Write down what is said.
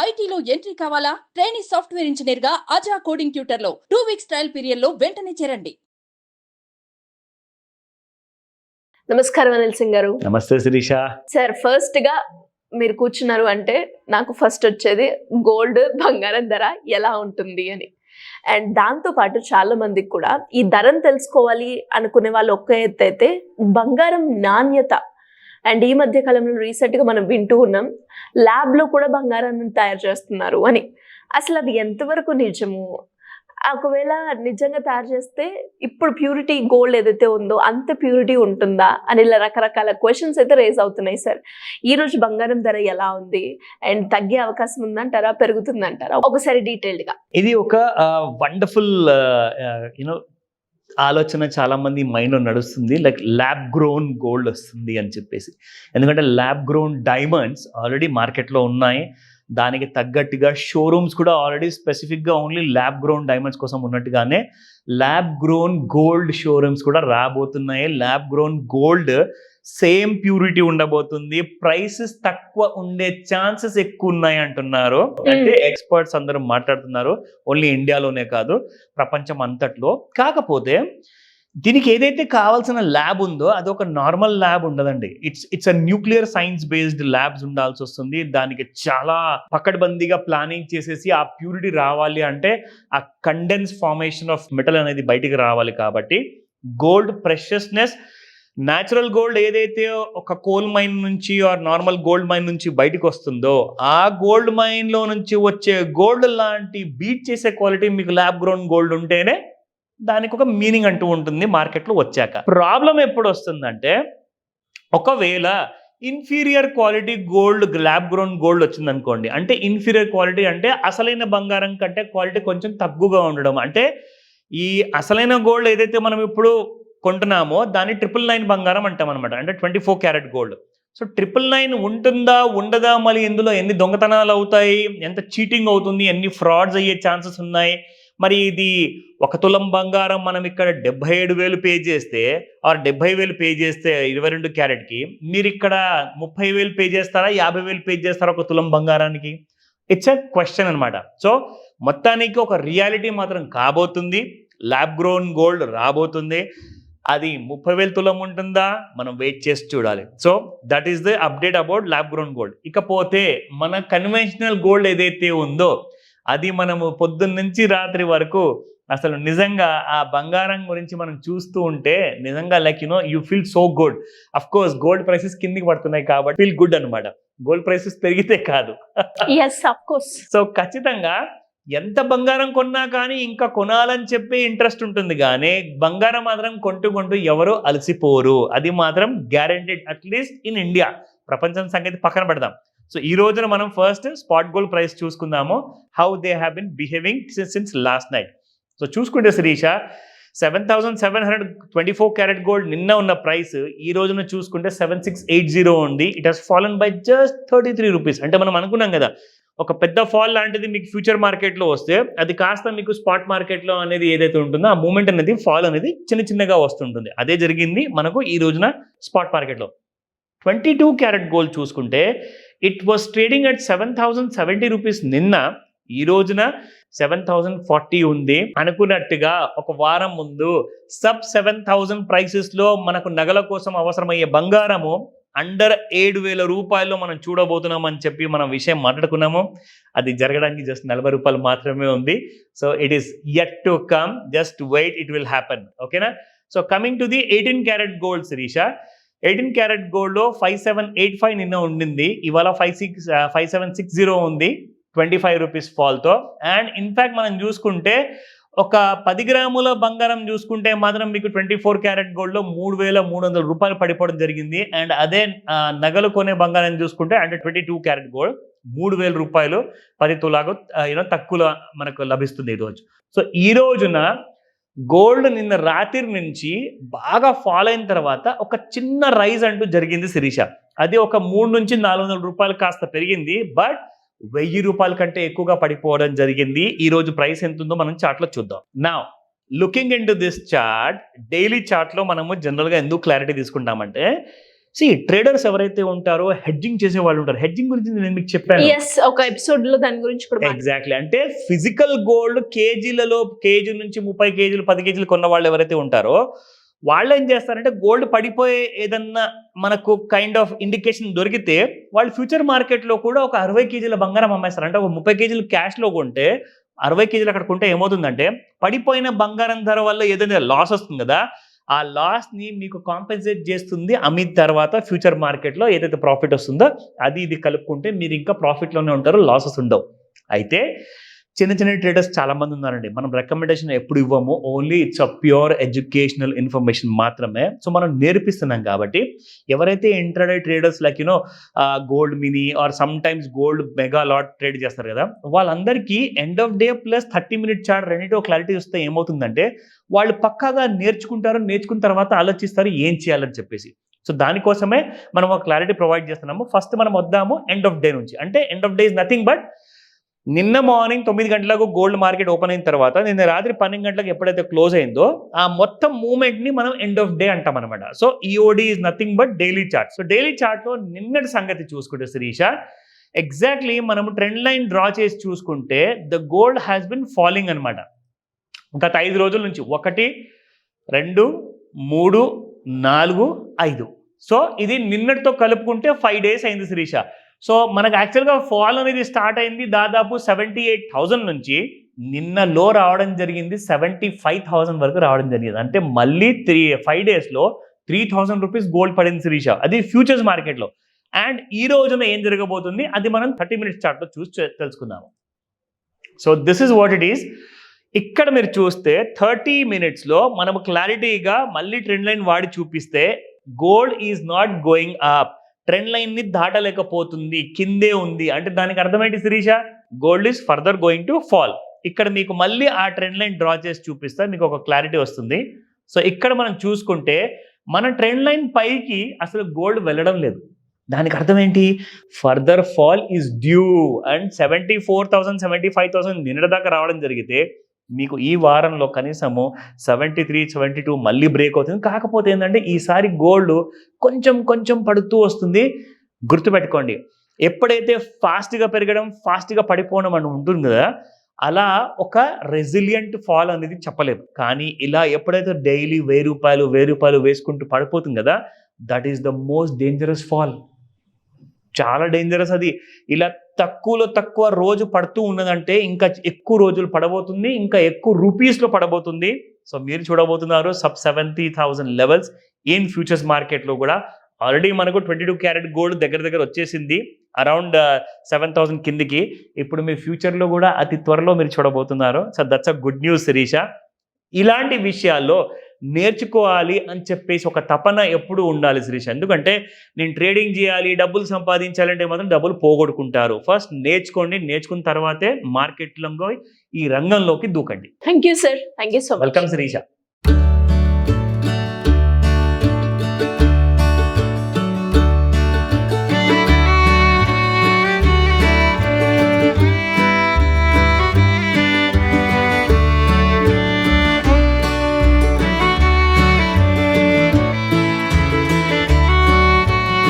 ఐటీలో ఎంట్రీ కావాలా? Trainee software engineer గా అజా కోడింగ్ ట్యూటర్ లో 2 వీక్స్ ట్రయల్ పీరియడ్ లో వెంటనే చేరండి. నమస్కారం అనిల్ సింగ్ గారు. నమస్తే శిరీష. సార్, ఫస్ట్ గా మీరు కూర్చున్నారు అంటే నాకు ఫస్ట్ వచ్చేది గోల్డ్, బంగారం ధర ఎలా ఉంటుంది అని. అండ్ దాంతో పాటు చాలా మందికి కూడా ఈ ధరను తెలుసుకోవాలి అనుకునే వాళ్ళు ఒక్క ఎత్తు అయితే, బంగారం నాణ్యత అండ్ ఈ మధ్య కాలంలో రీసెంట్గా మనం వింటూ ఉన్నాం ల్యాబ్లో కూడా బంగారాన్ని తయారు చేస్తున్నారు అని. అసలు అది ఎంతవరకు నిజము? ఒకవేళ నిజంగా తయారు చేస్తే ఇప్పుడు ప్యూరిటీ గోల్డ్ ఏదైతే ఉందో అంత ప్యూరిటీ ఉంటుందా అని ఇలా రకరకాల క్వశ్చన్స్ అయితే రేజ్ అవుతున్నాయి సార్. ఈ రోజు బంగారం ధర ఎలా ఉంది అండ్ తగ్గే అవకాశం ఉందంటారా, పెరుగుతుందంటారా? ఒకసారి డీటెయిల్డ్గా. ఇది ఒక వండర్ఫుల్ యూనో ఆలోచన చాలా మంది మైండ్లో నడుస్తుంది. లైక్ ల్యాబ్ గ్రోన్ గోల్డ్ వస్తుంది అని చెప్పేసి. ఎందుకంటే ల్యాబ్ గ్రోన్ డైమండ్స్ ఆల్రెడీ మార్కెట్లో ఉన్నాయి. దానికి తగ్గట్టుగా షోరూమ్స్ కూడా ఆల్రెడీ స్పెసిఫిక్గా ఓన్లీ ల్యాబ్ గ్రోన్ డైమండ్స్ కోసం ఉన్నట్టుగానే ల్యాబ్ గ్రోన్ గోల్డ్ షోరూమ్స్ కూడా రాబోతున్నాయి. Lab grown gold same purity ఉండబోతుంది. ప్రైసెస్ తక్కువ ఉండే ఛాన్సెస్ ఎక్కువ ఉన్నాయి అంటున్నారు. అంటే ఎక్స్పర్ట్స్ అందరూ మాట్లాడుతున్నారు. ఓన్లీ ఇండియాలోనే కాదు, ప్రపంచం అంతట్లో. కాకపోతే దీనికి ఏదైతే కావాల్సిన ల్యాబ్ ఉందో అది ఒక నార్మల్ ల్యాబ్ ఉండదండి. It's a nuclear science based labs ఉండాల్సి వస్తుంది. దానికి చాలా పకడ్బందీగా ప్లానింగ్ చేసేసి ఆ ప్యూరిటీ రావాలి అంటే ఆ కండెన్స్ ఫార్మేషన్ ఆఫ్ మెటల్ అనేది బయటికి రావాలి. కాబట్టి గోల్డ్ ప్రెషస్నెస్, న్యాచురల్ గోల్డ్ ఏదైతే ఒక కోల్ మైన్ నుంచి ఆర్ నార్మల్ గోల్డ్ మైన్ నుంచి బయటకు వస్తుందో ఆ గోల్డ్ మైన్లో నుంచి వచ్చే గోల్డ్ లాంటి బీట్ చేసే క్వాలిటీ మీకు ల్యాబ్ గ్రోన్ గోల్డ్ ఉంటేనే దానికి ఒక మీనింగ్ అంటూ ఉంటుంది మార్కెట్లో వచ్చాక. ప్రాబ్లం ఎప్పుడు వస్తుందంటే, ఒకవేళ inferior quality gold, lab grown gold వచ్చింది అనుకోండి. అంటే ఇన్ఫీరియర్ క్వాలిటీ అంటే అసలైన బంగారం కంటే క్వాలిటీ కొంచెం తక్కువగా ఉండడం. అంటే ఈ అసలైన గోల్డ్ ఏదైతే మనం ఇప్పుడు కొంటున్నామో దాన్ని 999 బంగారం అంటాం అనమాట. అంటే 24 క్యారెట్ గోల్డ్. సో 999 ఉంటుందా ఉండదా, మళ్ళీ ఇందులో ఎన్ని దొంగతనాలు అవుతాయి, ఎంత చీటింగ్ అవుతుంది, ఎన్ని ఫ్రాడ్స్ అయ్యే ఛాన్సెస్ ఉన్నాయి. మరి ఇది 1 తులం బంగారం మనం ఇక్కడ 77,000 పే చేస్తే ఆర్ 70,000 పే చేస్తే 22 క్యారెట్కి, మీరు ఇక్కడ 30,000 పే చేస్తారా, 50,000 పే చేస్తారా 1 తులం బంగారానికి? ఇట్స్ ఎ క్వశ్చన్ అనమాట. సో మొత్తానికి ఒక రియాలిటీ మాత్రం కాబోతుంది. ల్యాబ్ గ్రోన్ గోల్డ్ రాబోతుంది. అది 30,000 తులం ఉంటుందా, మనం వెయిట్ చేసి చూడాలి. So that is the update about lab grown gold. ఇకపోతే మన కన్వెన్షనల్ గోల్డ్ ఏదైతే ఉందో అది మనము పొద్దున్న నుంచి రాత్రి వరకు అసలు నిజంగా ఆ బంగారం గురించి మనం చూస్తూ ఉంటే నిజంగా like you feel so good. Of course gold prices కిందికి పడుతున్నాయి కాబట్టి ఫీల్ గుడ్ అనమాట. గోల్డ్ ప్రైసెస్ పెరిగితే కాదు. సో ఖచ్చితంగా ఎంత బంగారం కొన్నా కానీ ఇంకా కొనాలని చెప్పి ఇంట్రెస్ట్ ఉంటుంది, కానీ బంగారం మాత్రం కొంటూ ఎవరు అలసిపోరు. అది మాత్రం గ్యారెంటెడ్, అట్లీస్ట్ ఇన్ ఇండియా. ప్రపంచం సంగతి పక్కన పెడదాం. సో ఈ రోజున మనం ఫస్ట్ స్పాట్ గోల్డ్ ప్రైస్ చూసుకుందాము. How they have been behaving since last night. So చూసుకుంటే శిరీష, 7,724 క్యారెట్ గోల్డ్ నిన్న ఉన్న ప్రైస్ ఈ రోజున చూసుకుంటే 7,680 ఉంది. It has fallen by just 33 rupees. అంటే మనం అనుకున్నాం కదా ఒక పెద్ద ఫాల్ లాంటిది మీకు ఫ్యూచర్ మార్కెట్లో వస్తే అది కాస్త మీకు స్పాట్ మార్కెట్లో అనేది ఏదైతే ఉంటుందో ఆ మూమెంట్ అనేది, ఫాల్ అనేది చిన్నగా వస్తుంటుంది. అదే జరిగింది మనకు ఈ రోజున స్పాట్ మార్కెట్లో. 22 క్యారెట్ గోల్డ్ చూసుకుంటే it was trading at 7,070 rupees నిన్న. ఈ రోజున 7,040 ఉంది. అనుకున్నట్టుగా ఒక వారం ముందు సబ్ 7,000 ప్రైసెస్లో మనకు నగల కోసం అవసరమయ్యే బంగారము అండర్ 7,000 రూపాయల్లో మనం చూడబోతున్నాం అని చెప్పి మనం విషయం మాట్లాడుకున్నాము. అది జరగడానికి జస్ట్ 40 రూపాయలు మాత్రమే ఉంది. So it is yet to come, just wait, it will happen. ఓకేనా? So coming to the 18 carat gold Shirisha, 18 carat గోల్డ్లో 5,785 నిన్న ఉండింది. ఇవాళ 5,760 ఉంది, 25 రూపీస్ ఫాల్తో. అండ్ ఇన్ఫ్యాక్ట్ మనం చూసుకుంటే ఒక 10 గ్రాముల బంగారం చూసుకుంటే మాత్రం మీకు 24 క్యారెట్ గోల్డ్లో 3,300 రూపాయలు పడిపోవడం జరిగింది. అండ్ అదే నగలు కొనే బంగారం చూసుకుంటే అంటే 22 క్యారెట్ గోల్డ్ 3,000 రూపాయలు 10 తులాకు తక్కువ మనకు లభిస్తుంది ఈరోజు. సో ఈ రోజున గోల్డ్ నిన్న రాత్రి నుంచి బాగా ఫాల్ అయిన తర్వాత ఒక చిన్న రైజ్ అంటూ జరిగింది శిరీష. అది ఒక 300 నుంచి 400 రూపాయలు కాస్త పెరిగింది. బట్ 1,000 రూపాయల కంటే ఎక్కువగా పడిపోవడం జరిగింది. ఈ రోజు ప్రైస్ ఎంత ఉందో మనం చార్ట్లో చూద్దాం. Now looking into this chart, daily చార్ట్లో మనము జనరల్గా ఎందుకు క్లారిటీ తీసుకుంటామంటే ట్రేడర్స్ ఎవరైతే ఉంటారో హెడ్జింగ్ చేసే వాళ్ళు ఉంటారు. హెడ్జింగ్ గురించి నేను మీకు చెప్పాను. ఎస్, ఒక ఎపిసోడ్ లో దాని గురించి కూడా ఎగ్జాక్ట్లీ. అంటే ఫిజికల్ గోల్డ్ కేజీ నుంచి 30 కేజీలు 10 కేజీలు కొన్న వాళ్ళు ఎవరైతే ఉంటారో వాళ్ళు ఏం చేస్తారంటే గోల్డ్ పడిపోయే ఏదన్నా మనకు కైండ్ ఆఫ్ ఇండికేషన్ దొరికితే వాళ్ళు ఫ్యూచర్ మార్కెట్లో కూడా ఒక 60 కేజీల బంగారం అమ్మేస్తారు. అంటే ఒక 30 కేజీలు క్యాష్లో కొంటే 60 కేజీలు అక్కడ కొంటే ఏమవుతుందంటే పడిపోయిన బంగారం ధర వల్ల ఏదైనా లాస్ వస్తుంది కదా, ఆ లాస్ని మీకు కాంపెన్సేట్ చేస్తుంది. అమ్మిన తర్వాత ఫ్యూచర్ మార్కెట్లో ఏదైతే ప్రాఫిట్ వస్తుందో అది ఇది కలుపుకుంటే మీరు ఇంకా ప్రాఫిట్లోనే ఉంటారు, లాసెస్ ఉండవు. అయితే చిన్న చిన్న ట్రేడర్స్ చాలా మంది ఉన్నారండి. మనం రికమెండేషన్ ఎప్పుడు ఇవ్వము, only it's a pure educational information మాత్రమే. సో మనం నేర్పిస్తున్నాం కాబట్టి ఎవరైతే intraday traders like gold mini or some times gold mega lot trade చేస్తారు కదా, వాళ్ళందరికీ end of day plus 30 minute chart రెండింటిలో క్లారిటీ వస్తే ఏమవుతుందంటే వాళ్ళు పక్కాగా నేర్చుకున్న తర్వాత ఆలోచిస్తారు ఏం చేయాలని చెప్పేసి. సో దానికోసమే మనం ఒక క్లారిటీ ప్రొవైడ్ చేస్తున్నాము. ఫస్ట్ మనం వద్దాము ఎండ్ ఆఫ్ డే నుంచి. అంటే end of day is nothing but నిన్న మార్నింగ్ 9 గంటలకు గోల్డ్ మార్కెట్ ఓపెన్ అయిన తర్వాత నిన్న రాత్రి 12 గంటలకు ఎప్పుడైతే క్లోజ్ అయిందో ఆ మొత్తం మూవ్మెంట్ ని మనం ఎండ్ ఆఫ్ డే అంటాం అనమాట. So EOD is nothing but daily chart. So daily chart లో నిన్నటి సంగతి చూసుకుంటే శిరీష ఎగ్జాక్ట్లీ మనము ట్రెండ్ లైన్ డ్రా చేసి చూసుకుంటే the gold has been falling అనమాట. గత 5 రోజుల నుంచి 1 2 3 4 5. సో ఇది నిన్నటితో కలుపుకుంటే 5 days అయింది శిరీష. సో మనకు యాక్చువల్గా ఫాల్ అనేది స్టార్ట్ అయింది దాదాపు 78,000 నుంచి, నిన్న లో రావడం జరిగింది 75,000 వరకు రావడం జరిగింది. అంటే మళ్ళీ 5 daysలో 3,000 రూపీస్ గోల్డ్ పడింది శిరీష, అది ఫ్యూచర్స్ మార్కెట్లో. అండ్ ఈ రోజున ఏం జరగబోతుంది అది మనం 30 minutes చార్ట్లో చూసి తెలుసుకుందాము. So this is what it is. ఇక్కడ మీరు చూస్తే 30 minutesలో మనము క్లారిటీగా మళ్ళీ ట్రెండ్ లైన్ వాడి చూపిస్తే gold is not going up, trend line ని దాటలేకపోతుంది, కిందే ఉంది. అంటే దానికి అర్థం ఏంటి Shirisha? Gold is further going to fall. ఇక్కడ మీకు మళ్ళీ ఆ ట్రెండ్ లైన్ డ్రా చేసి చూపిస్తే మీకు ఒక క్లారిటీ వస్తుంది. సో ఇక్కడ మనం చూసుకుంటే మన ట్రెండ్ లైన్ పైకి అసలు గోల్డ్ వెళ్ళడం లేదు. దానికి అర్థం ఏంటి? Further fall is due. And 74,000 75,000 నిన్నటి దాకా రావడం జరిగితే మీకు ఈ వారంలో కనీసము 73 72 మళ్ళీ బ్రేక్ అవుతుంది. కాకపోతే ఏంటంటే ఈసారి గోల్డ్ కొంచెం పడుతూ వస్తుంది. గుర్తుపెట్టుకోండి, ఎప్పుడైతే ఫాస్ట్గా పెరగడం ఫాస్ట్గా పడిపోవడం అని ఉంటుంది కదా, అలా ఒక రెసిలియంట్ ఫాల్ అనేది చెప్పలేదు. కానీ ఇలా ఎప్పుడైతే డైలీ 1000 రూపాయలు వేసుకుంటూ పడిపోతుంది కదా, that is the most dangerous fall. చాలా డేంజరస్ అది. ఇలా తక్కువ రోజు పడుతూ ఉన్నదంటే ఇంకా ఎక్కువ రోజులు పడబోతుంది, ఇంకా ఎక్కువ రూపీస్లో పడబోతుంది. సో మీరు చూడబోతున్నారు సబ్ 70,000 లెవెల్స్ ఇన్ ఫ్యూచర్స్ మార్కెట్లో కూడా. ఆల్రెడీ మనకు 22 క్యారెట్ గోల్డ్ దగ్గర వచ్చేసింది అరౌండ్ 7,000 కిందికి. ఇప్పుడు మీ ఫ్యూచర్లో కూడా అతి త్వరలో మీరు చూడబోతున్నారు. So that's a good news Shirisha. ఇలాంటి విషయాల్లో నేర్చుకోవాలి అని చెప్పేసి ఒక తపన ఎప్పుడు ఉండాలి శిరీష. ఎందుకంటే నేను ట్రేడింగ్ చేయాలి, డబ్బులు సంపాదించాలంటే మాత్రం డబ్బులు పోగొట్టుకుంటారు. ఫస్ట్ నేర్చుకోండి, నేర్చుకున్న తర్వాతే మార్కెట్లో ఈ రంగంలోకి దూకండి. Thank you sir, thank you so much. Welcome Sirisha.